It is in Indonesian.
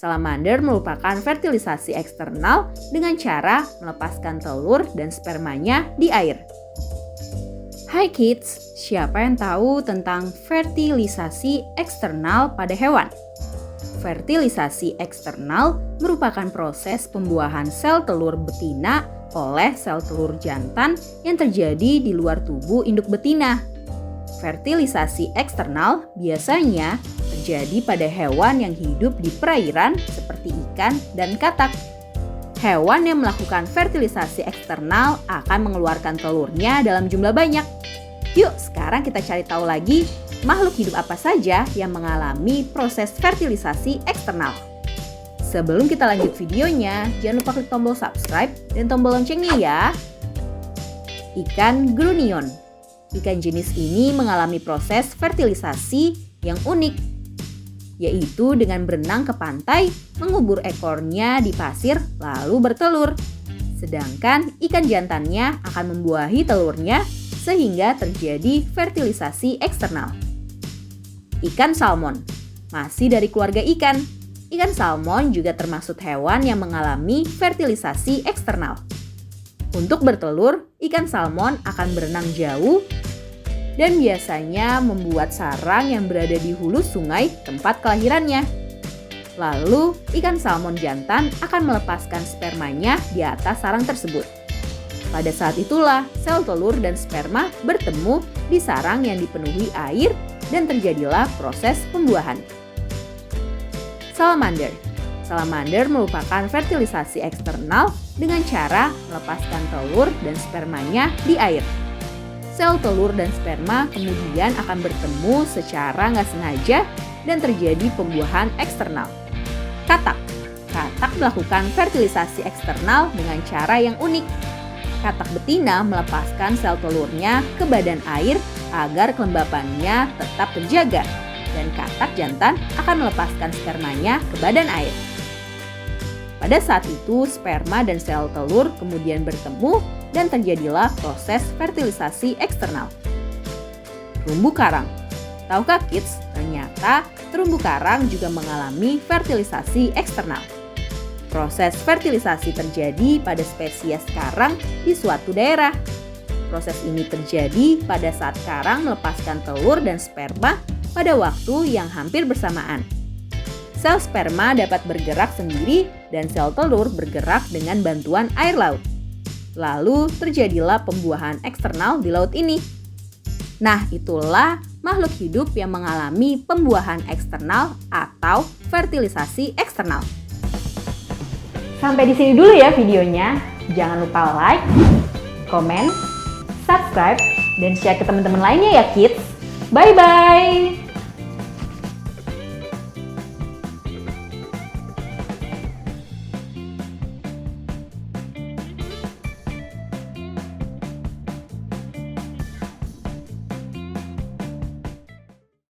Salamander merupakan fertilisasi eksternal dengan cara melepaskan telur dan spermanya di air. Hai kids, siapa yang tahu tentang fertilisasi eksternal pada hewan? Fertilisasi eksternal merupakan proses pembuahan sel telur betina oleh sel telur jantan yang terjadi di luar tubuh induk betina. Fertilisasi eksternal biasanya terjadi pada hewan yang hidup di perairan seperti ikan dan katak. Hewan yang melakukan fertilisasi eksternal akan mengeluarkan telurnya dalam jumlah banyak. Yuk, sekarang kita cari tahu lagi makhluk hidup apa saja yang mengalami proses fertilisasi eksternal. Sebelum kita lanjut videonya, jangan lupa klik tombol subscribe dan tombol loncengnya ya. Ikan grunion. Ikan jenis ini mengalami proses fertilisasi yang unik, yaitu dengan berenang ke pantai, mengubur ekornya di pasir, lalu bertelur. Sedangkan ikan jantannya akan membuahi telurnya sehingga terjadi fertilisasi eksternal. Ikan salmon, masih dari keluarga ikan. Ikan salmon juga termasuk hewan yang mengalami fertilisasi eksternal. Untuk bertelur, ikan salmon akan berenang jauh dan biasanya membuat sarang yang berada di hulu sungai tempat kelahirannya. Lalu, ikan salmon jantan akan melepaskan spermanya di atas sarang tersebut. Pada saat itulah, sel telur dan sperma bertemu di sarang yang dipenuhi air dan terjadilah proses pembuahan. Salamander. Salamander merupakan fertilisasi eksternal dengan cara melepaskan telur dan spermanya di air. Sel telur dan sperma kemudian akan bertemu secara nggak sengaja dan terjadi pembuahan eksternal. Katak. Katak melakukan fertilisasi eksternal dengan cara yang unik. Katak betina melepaskan sel telurnya ke badan air agar kelembapannya tetap terjaga, dan katak jantan akan melepaskan spermanya ke badan air. Pada saat itu, sperma dan sel telur kemudian bertemu dan terjadilah proses fertilisasi eksternal. Terumbu karang. Tahukah kids, ternyata terumbu karang juga mengalami fertilisasi eksternal. Proses fertilisasi terjadi pada spesies karang di suatu daerah. Proses ini terjadi pada saat karang melepaskan telur dan sperma pada waktu yang hampir bersamaan. Sel sperma dapat bergerak sendiri dan sel telur bergerak dengan bantuan air laut. Lalu terjadilah pembuahan eksternal di laut ini. Nah, itulah makhluk hidup yang mengalami pembuahan eksternal atau fertilisasi eksternal. Sampai di sini dulu ya videonya. Jangan lupa like, komen, subscribe, dan share ke teman-teman lainnya ya kids. Bye-bye!